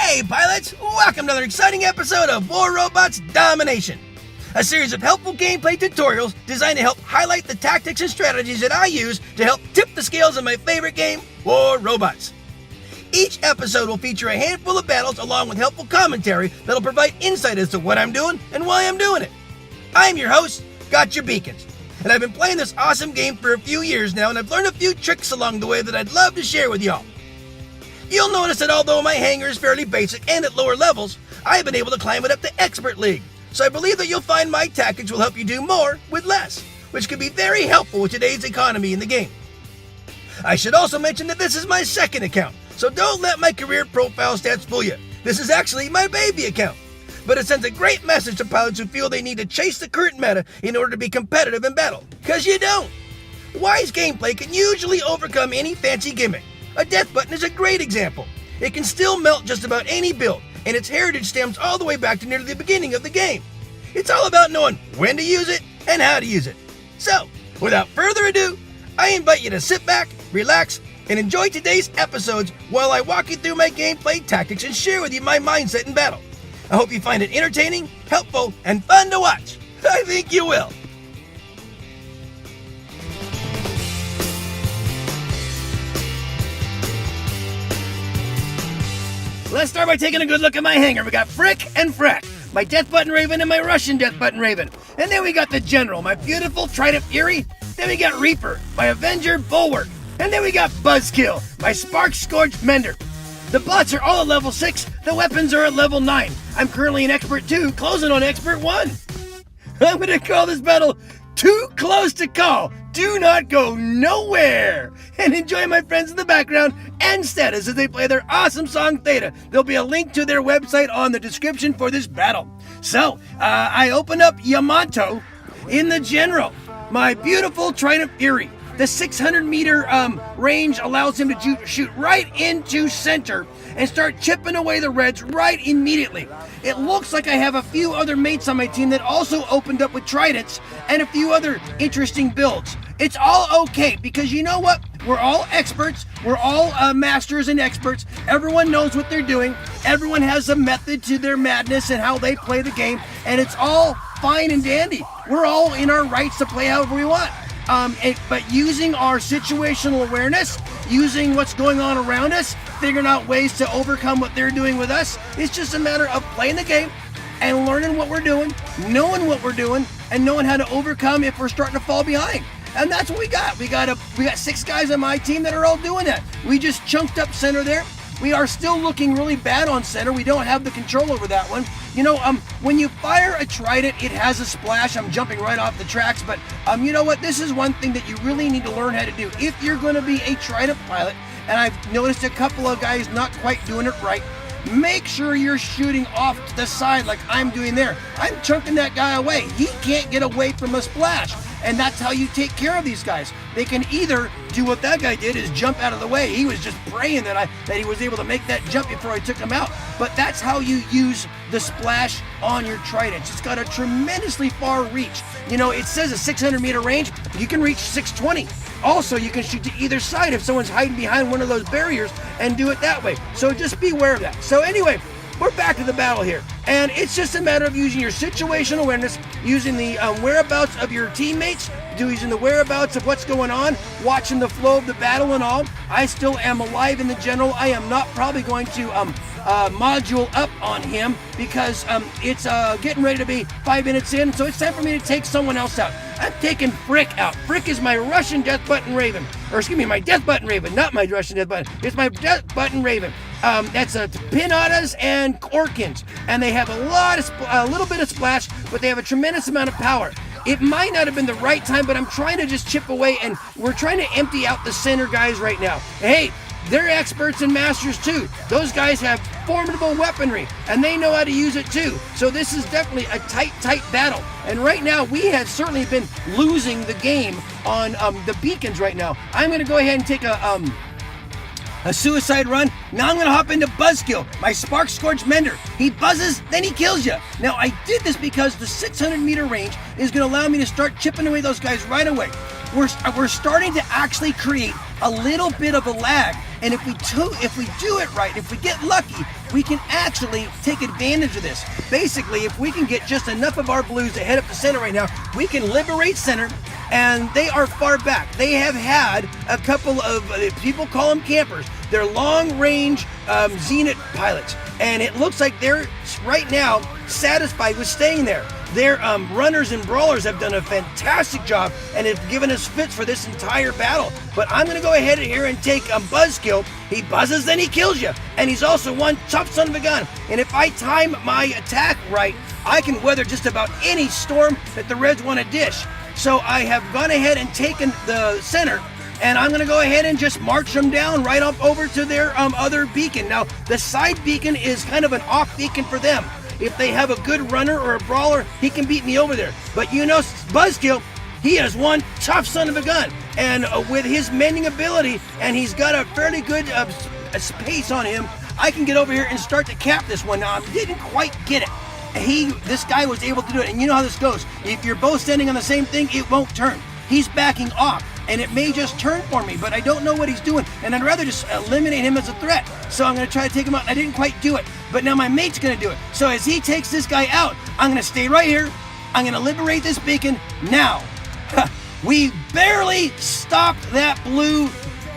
Hey pilots, welcome to another exciting episode of War Robots Domination, a series of helpful gameplay tutorials designed to help highlight the tactics and strategies that I use to help tip the scales in my favorite game, War Robots. Each episode will feature a handful of battles along with helpful commentary that'll provide insight as to what I'm doing and why I'm doing it. I'm your host, Gotchure Beacons, and I've been playing this awesome game for a few years now, and I've learned a few tricks along the way that I'd love to share with y'all. You'll notice that although my hangar is fairly basic and at lower levels, I've been able to climb it up to Expert League, so I believe that you'll find my tactics will help you do more with less, which can be very helpful with today's economy in the game. I should also mention that this is my second account, so don't let my career profile stats fool you. This is actually my baby account, but it sends a great message to pilots who feel they need to chase the current meta in order to be competitive in battle, because you don't. Wise gameplay can usually overcome any fancy gimmick. A death button is a great example. It can still melt just about any build, and its heritage stems all the way back to nearly the beginning of the game. It's all about knowing when to use it and how to use it. So, without further ado, I invite you to sit back, relax, and enjoy today's episodes while I walk you through my gameplay tactics and share with you my mindset in battle. I hope you find it entertaining, helpful, and fun to watch. I think you will. Let's start by taking a good look at my hangar. We got Frick and Frack, my Death Button Raven and my Russian Death Button Raven. And then we got the General, my beautiful Trident Fury. Then we got Reaper, my Avenger Bulwark. And then we got Buzzkill, my Spark Scorched Mender. The bots are all at level 6, the weapons are at level 9. I'm currently in Expert 2, closing on Expert 1. I'm gonna call this battle Too Close to Call. Do not go nowhere! And enjoy my friends in the background and status as they play their awesome song Theta. There'll be a link to their website on the description for this battle. So, I open up Yamantau in the General, my beautiful Trident Fury. The 600-meter range allows him to shoot right into center and start chipping away the Reds right immediately. It looks like I have a few other mates on my team that also opened up with Tridents and a few other interesting builds. It's all okay because you know what? We're all experts. We're all masters and experts. Everyone knows what they're doing. Everyone has a method to their madness and how they play the game, and it's all fine and dandy. We're all in our rights to play however we want. But using our situational awareness, using what's going on around us, figuring out ways to overcome what they're doing with us, it's just a matter of playing the game and learning what we're doing, knowing what we're doing, and knowing how to overcome if we're starting to fall behind. And that's what we got. We got 6 guys on my team that are all doing that. We just chunked up center there. We are still looking really bad on center. We don't have the control over that one. You know, when you fire a Trident, it has a splash. I'm jumping right off the tracks, but you know what? This is one thing that you really need to learn how to do. If you're going to be a Trident pilot, and I've noticed a couple of guys not quite doing it right, make sure you're shooting off to the side like I'm doing there. I'm chunking that guy away. He can't get away from a splash. And that's how you take care of these guys. They can either do what that guy did, is jump out of the way. He was just praying that he was able to make that jump before I took him out. But that's how you use the splash on your Tridents. It's got a tremendously far reach. You know, it says a 600-meter range. You can reach 620. Also, you can shoot to either side if someone's hiding behind one of those barriers and do it that way. So just be aware of that. So anyway, we're back to the battle here, and it's just a matter of using your situational awareness, using the whereabouts of your teammates, using the whereabouts of what's going on, watching the flow of the battle and all. I still am alive in the General. I am not probably going to module up on him because it's getting ready to be 5 minutes in, so it's time for me to take someone else out. I'm taking Frick out. Frick is my Russian Death Button Raven. Or excuse me, my Death Button Raven, not my Russian Death Button. It's my Death Button Raven. That's Pinatas and Korkins. And they have a little bit of splash, but they have a tremendous amount of power. It might not have been the right time, but I'm trying to just chip away, and we're trying to empty out the center guys right now. Hey, they're experts and masters too. Those guys have formidable weaponry, and they know how to use it too. So this is definitely a tight battle. And right now, we have certainly been losing the game on the beacons right now. I'm going to go ahead and take a suicide run. Now I'm going to hop into Buzzkill, my Spark Scorched Mender. He buzzes, then he kills you. Now I did this because the 600-meter range is going to allow me to start chipping away those guys right away. We're starting to actually create a little bit of a lag And if we do it right, if we get lucky, we can actually take advantage of this. Basically, if we can get just enough of our blues to head up the center right now, we can liberate center, and they are far back. They have had a couple of, people call them campers. They're long-range Zenit pilots, and it looks like they're right now satisfied with staying there. Their runners and brawlers have done a fantastic job and have given us fits for this entire battle. But I'm going to go ahead here and take Buzzkill. He buzzes, then he kills you. And he's also one tough son of a gun. And if I time my attack right, I can weather just about any storm that the Reds want to dish. So I have gone ahead and taken the center, and I'm going to go ahead and just march them down right up over to their other beacon. Now, the side beacon is kind of an off beacon for them. If they have a good runner or a brawler, he can beat me over there. But you know, Buzzkill, he is one tough son of a gun. And with his mending ability, and he's got a fairly good pace on him, I can get over here and start to cap this one. Now, I didn't quite get it. This guy was able to do it. And you know how this goes. If you're both standing on the same thing, it won't turn. He's backing off, and it may just turn for me, but I don't know what he's doing, and I'd rather just eliminate him as a threat. So I'm going to try to take him out, and I didn't quite do it, but now my mate's going to do it. So as he takes this guy out, I'm going to stay right here. I'm going to liberate this beacon now. We barely stopped that blue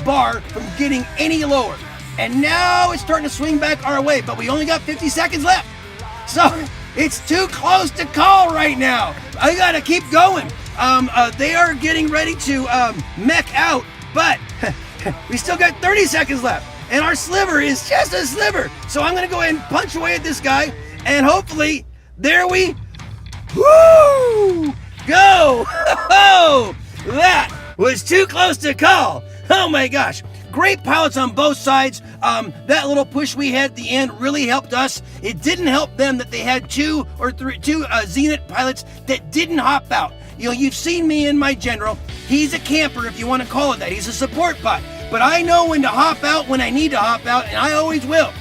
bar from getting any lower, and now it's starting to swing back our way, but we only got 50 seconds left. So it's too close to call right now. I got to keep going. They are getting ready to mech out, but we still got 30 seconds left, and our sliver is just a sliver. So I'm going to go ahead and punch away at this guy, and hopefully, there we go. That was too close to call. Oh my gosh. Great pilots on both sides. That little push we had at the end really helped us. It didn't help them that they had two Zenit pilots that didn't hop out. You know, you've seen me in my general. He's a camper, if you want to call it that. He's a support bot. But I know when to hop out when I need to hop out, and I always will.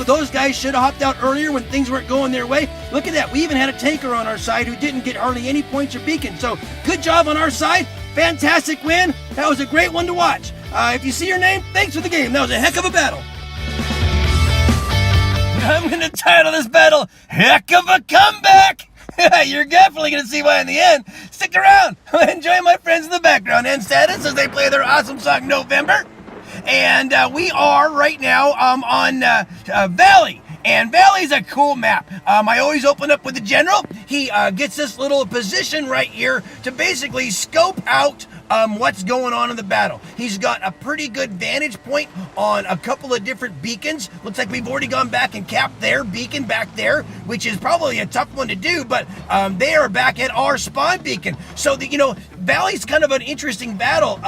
Those guys should have hopped out earlier when things weren't going their way. Look at that. We even had a tanker on our side who didn't get hardly any points or beacons. So good job on our side. Fantastic win. That was a great one to watch. If you see your name, thanks for the game. That was a heck of a battle. I'm going to title this battle, Hekova Comeback. You're definitely going to see why in the end. Stick around. Enjoy my friends in the background and status as they play their awesome song, November. And we are right now on Valley. And Valley's a cool map. I always open up with the general. He gets this little position right here to basically scope out what's going on in the battle. He's got a pretty good vantage point on a couple of different beacons. Looks like we've already gone back and capped their beacon back there, which is probably a tough one to do, but they are back at our spawn beacon. So, Valley's kind of an interesting battle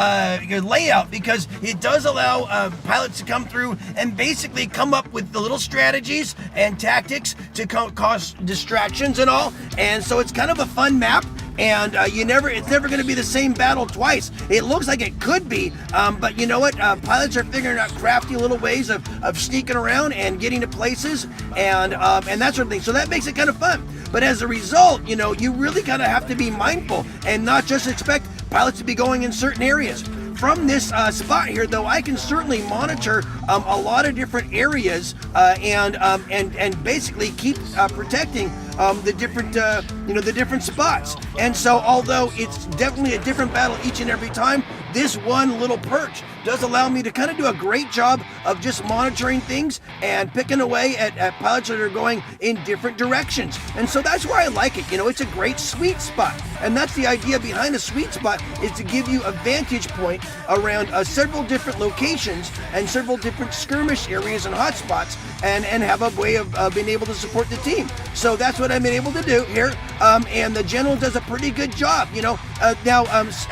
layout because it does allow pilots to come through and basically come up with the little strategies and tactics to cause distractions and all. And so it's kind of a fun map. And it's never going to be the same battle twice. It looks like it could be, but you know what? Pilots are figuring out crafty little ways of sneaking around and getting to places and that sort of thing. So that makes it kind of fun. But as a result, you really kind of have to be mindful and not just expect pilots to be going in certain areas. From this spot here, though, I can certainly monitor a lot of different areas and basically keep protecting the different spots. And so, although it's definitely a different battle each and every time, this one little perch does allow me to kind of do a great job of just monitoring things and picking away at pilots that are going in different directions. And so that's why I like it. It's a great sweet spot. And that's the idea behind a sweet spot, is to give you a vantage point around several different locations and several different skirmish areas and hotspots and have a way of being able to support the team. So that's what I've been able to do here. And the general does a pretty good job. Now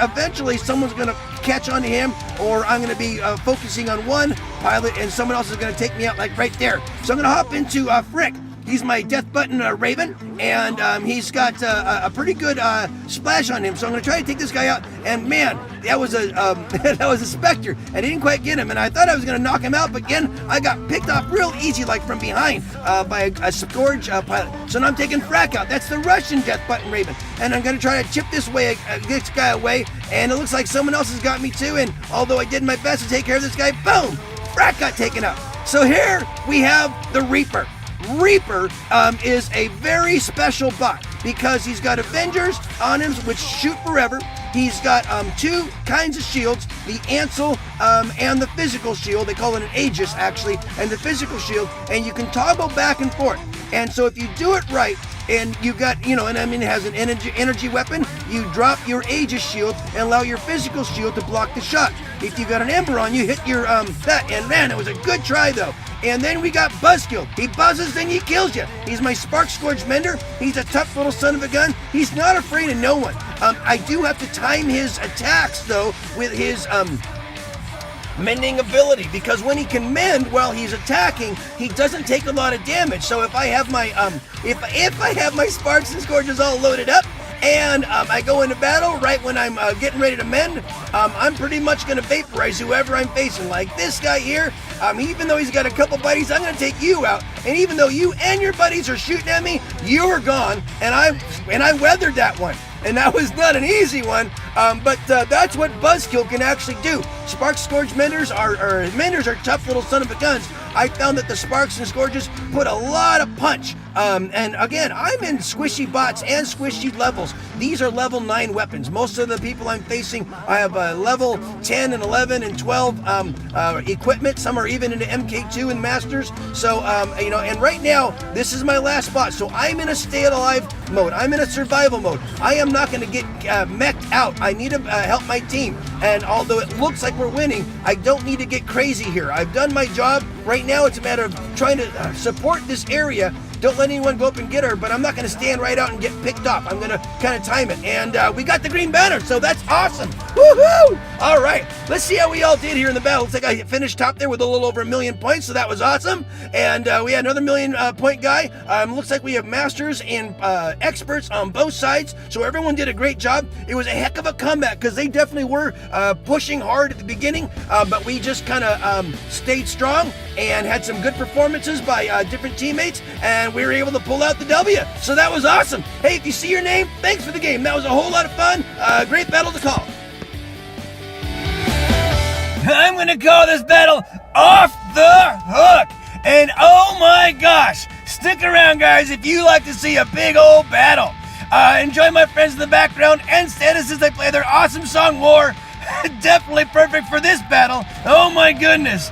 eventually someone's going to catch on to him, or I'm going to be focusing on one pilot and someone else is going to take me out like right there. So I'm going to hop into Frick. He's my Death Button Raven, and he's got a pretty good splash on him. So I'm going to try to take this guy out. And man, that was a that was a Spectre, and I didn't quite get him. And I thought I was going to knock him out, but again, I got picked off real easy, like from behind, by a Scourge pilot. So now I'm taking Frack out. That's the Russian Death Button Raven, and I'm going to try to chip this guy away. And it looks like someone else has got me too. And although I did my best to take care of this guy, boom, Frack got taken out. So here we have the Reaper. Reaper is a very special bot because he's got Avengers on him, which shoot forever. He's got two kinds of shields, the Ansel and the physical shield. They call it an Aegis, actually, and the physical shield. And you can toggle back and forth. And so if you do it right, and you got, and I mean, it has an energy weapon, you drop your Aegis shield and allow your physical shield to block the shot. If you got an Ember on, you hit your, that. And man, it was a good try, though. And then we got Buzzkill. He buzzes, then he kills you. He's my Spark Scourge Mender. He's a tough little son of a gun. He's not afraid of no one. I do have to time his attacks, though, with his, mending ability, because when he can mend while he's attacking, he doesn't take a lot of damage. So if I have my if I have my Sparks and Scourges all loaded up, and I go into battle right when I'm getting ready to mend, I'm pretty much going to vaporize whoever I'm facing. Like this guy here, even though he's got a couple buddies, I'm going to take you out. And even though you and your buddies are shooting at me, you are gone. And I weathered that one. And that was not an easy one, but that's what Buzzkill can actually do. Spark Scourge Menders are tough little son of a guns. I found that the Sparks and Scourges put a lot of punch. And again, I'm in squishy bots and squishy levels. These are level 9 weapons. Most of the people I'm facing, I have level 10 and 11 and 12 equipment. Some are even into MK2 and Masters. So, and right now, this is my last bot. So I'm in a stay alive mode. I'm in a survival mode. I am not going to get mech'd out. I need to help my team. And although it looks like we're winning, I don't need to get crazy here. I've done my job. Right now, it's a matter of trying to support this area. Don't let anyone go up and get her, but I'm not going to stand right out and get picked off. I'm going to kind of time it. And we got the green banner, so that's awesome. Woohoo! All right, let's see how we all did here in the battle. Looks like I finished top there with a little over 1 million points, so that was awesome. And we had another 1 million point guy. Looks like we have masters and experts on both sides, so everyone did a great job. It was a heck of a comeback because they definitely were pushing hard at the beginning, but we just kind of stayed strong and had some good performances by different teammates, and we were able to pull out the W. So that was awesome. Hey, if you see your name, thanks for the game. That was a whole lot of fun. Great battle to call. I'm going to call this battle Off the Hook. And oh my gosh, stick around, guys, if you like to see a big old battle. Enjoy my friends in the background and status as they play their awesome song War. Definitely perfect for this battle. Oh my goodness.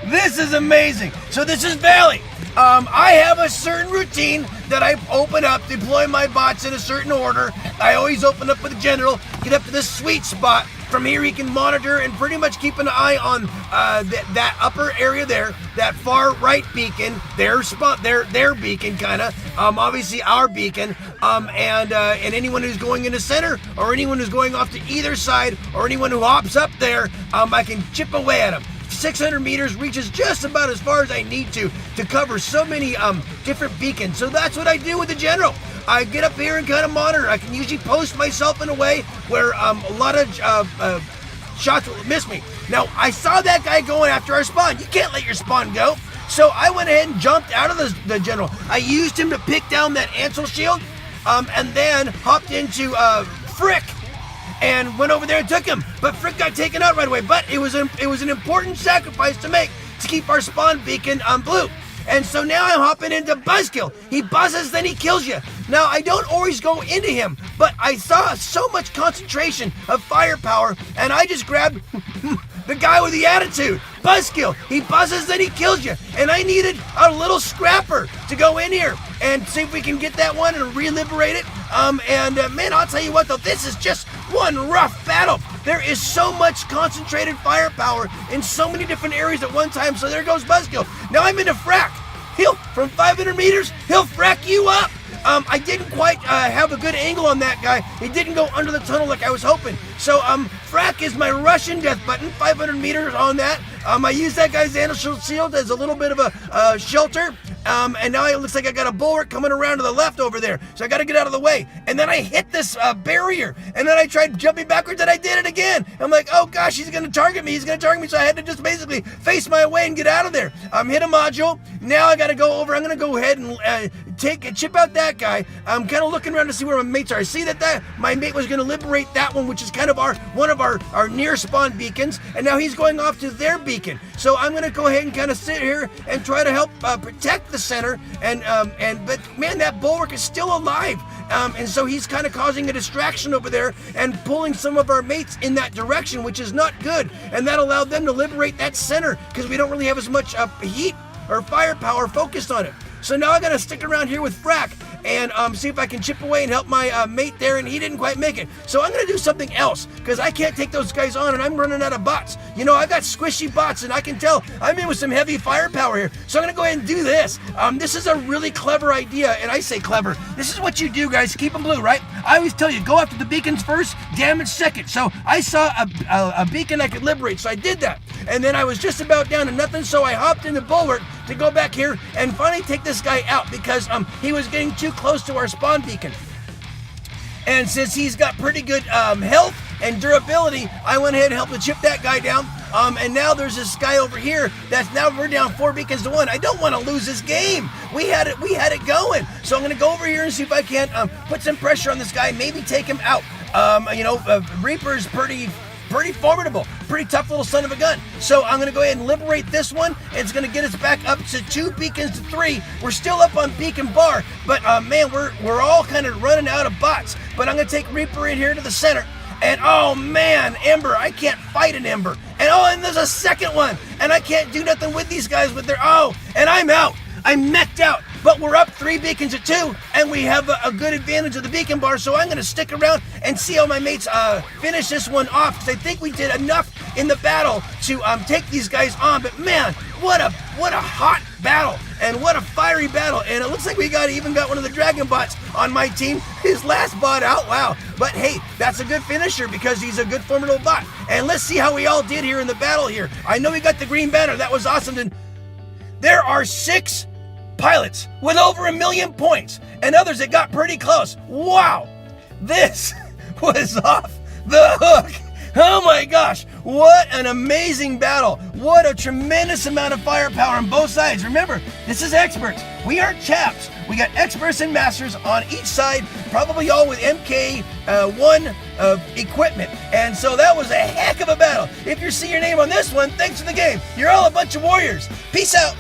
This is amazing. So this is Valley. I have a certain routine that I open up, deploy my bots in a certain order. I always open up with a general, get up to this sweet spot. From here he can monitor and pretty much keep an eye on that upper area there, that far right beacon, their spot, their beacon kind of, obviously our beacon, and anyone who's going into center or anyone who's going off to either side or anyone who hops up there, I can chip away at them. 600 meters reaches just about as far as I need to cover so many different beacons. So that's what I do with the general. I get up here and kind of monitor. I can usually post myself in a way where a lot of shots will miss me. Now, I saw that guy going after our spawn. You can't let your spawn go. So I went ahead and jumped out of the general. I used him to pick down that Ansel shield, and then hopped into Frick and went over there and took him. But Frick got taken out right away. But it was an important sacrifice to make to keep our spawn beacon blue. And so now I'm hopping into Buzzkill. He buzzes, then he kills you. Now, I don't always go into him, but I saw so much concentration of firepower, and I just grabbed the guy with the attitude. Buzzkill. He buzzes, then he kills you. And I needed a little scrapper to go in here and see if we can get that one and re-liberate it. Man, I'll tell you what, though, this is just one rough battle. There is so much concentrated firepower in so many different areas at one time. So there goes Buzzkill. Now I'm into frack. From 500 meters, he'll frack you up. I didn't quite have a good angle on that guy. He didn't go under the tunnel like I was hoping. So Frack is my Russian death button, 500 meters on that. I used that guy's anti shield as a little bit of a shelter. And now it looks like I got a bulwark coming around to the left over there. So I got to get out of the way. And then I hit this barrier. And then I tried jumping backwards and I did it again. I'm like, oh gosh, he's going to target me. He's going to target me. So I had to just basically face my way and get out of there. Hit a module. Now I got to go over. I'm going to go ahead and chip out that guy. I'm kind of looking around to see where my mates are. I see that my mate was going to liberate that one, which is kind of one of our near spawn beacons. And now he's going off to their beacon. So I'm going to go ahead and kind of sit here and try to help protect the center, but man, that bulwark is still alive, and so he's kind of causing a distraction over there and pulling some of our mates in that direction, which is not good, and that allowed them to liberate that center because we don't really have as much heat or firepower focused on it. So now I gotta stick around here with Frack and see if I can chip away and help my mate there, and he didn't quite make it. So I'm gonna do something else because I can't take those guys on and I'm running out of bots. You know, I've got squishy bots and I can tell I'm in with some heavy firepower here. So I'm gonna go ahead and do this. This is a really clever idea, and I say clever. This is what you do, guys. Keep them blue, right? I always tell you, go after the beacons first, damage second. So I saw a beacon I could liberate, so I did that. And then I was just about down to nothing, so I hopped in the bulwark to go back here and finally take this guy out because he was getting too close to our spawn beacon. And since he's got pretty good health and durability, I went ahead and helped to chip that guy down. And now there's this guy over here we're down 4 beacons to 1. I don't want to lose this game. We had it going. So I'm going to go over here and see if I can put some pressure on this guy, maybe take him out. Reaper's pretty formidable, pretty tough little son of a gun. So I'm gonna go ahead and liberate this one. It's gonna get us back up to 2 beacons to 3. We're still up on beacon bar, but man, we're all kind of running out of bots. But I'm gonna take Reaper in here to the center. And oh man, Ember, I can't fight an Ember. And there's a second one. And I can't do nothing with these guys with and I'm out. I'm mech'd out, but we're up 3 beacons to 2, and we have a good advantage of the beacon bar, so I'm going to stick around and see how my mates finish this one off, because I think we did enough in the battle to take these guys on. But man, what a hot battle, and what a fiery battle, and it looks like we even got one of the dragon bots on my team, his last bot out, wow. But hey, that's a good finisher because he's a good formidable bot. And let's see how we all did here in the battle here. I know we got the green banner, that was awesome. And there are 6 pilots with over 1 million points and others that got pretty close. Wow, this was off the hook. Oh my gosh, what an amazing battle. What a tremendous amount of firepower on both sides. Remember, this is experts. We aren't chaps. We got experts and masters on each side, probably all with MK1 equipment. And so that was a heck of a battle. If you see your name on this one, thanks for the game. You're all a bunch of warriors. Peace out.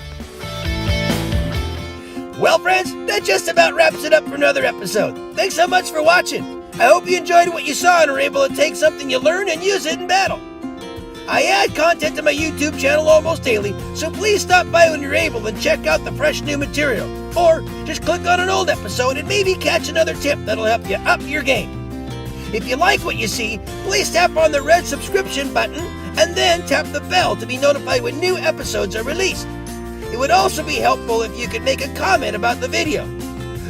Well, friends, that just about wraps it up for another episode. Thanks so much for watching. I hope you enjoyed what you saw and are able to take something you learned and use it in battle. I add content to my YouTube channel almost daily, so please stop by when you're able and check out the fresh new material. Or just click on an old episode and maybe catch another tip that'll help you up your game. If you like what you see, please tap on the red subscription button and then tap the bell to be notified when new episodes are released. It would also be helpful if you could make a comment about the video,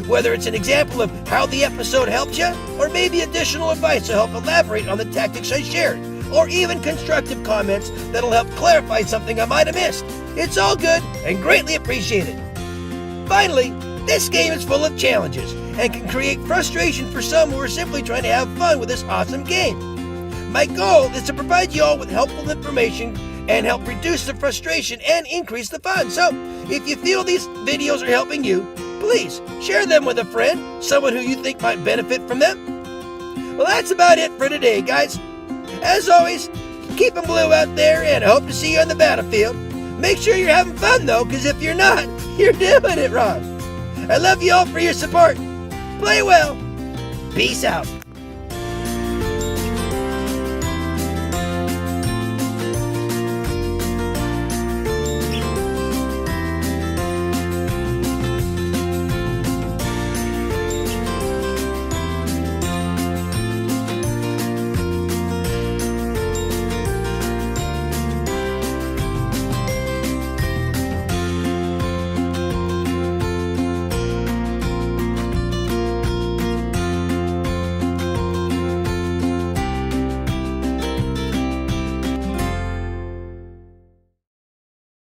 whether it's an example of how the episode helped you, or maybe additional advice to help elaborate on the tactics I shared, or even constructive comments that'll help clarify something I might have missed. It's all good and greatly appreciated. Finally, this game is full of challenges and can create frustration for some who are simply trying to have fun with this awesome game. My goal is to provide you all with helpful information and help reduce the frustration and increase the fun. So, if you feel these videos are helping you, please share them with a friend, someone who you think might benefit from them. Well, that's about it for today, guys. As always, keep them blue out there, and I hope to see you on the battlefield. Make sure you're having fun, though, because if you're not, you're doing it wrong. I love you all for your support. Play well. Peace out.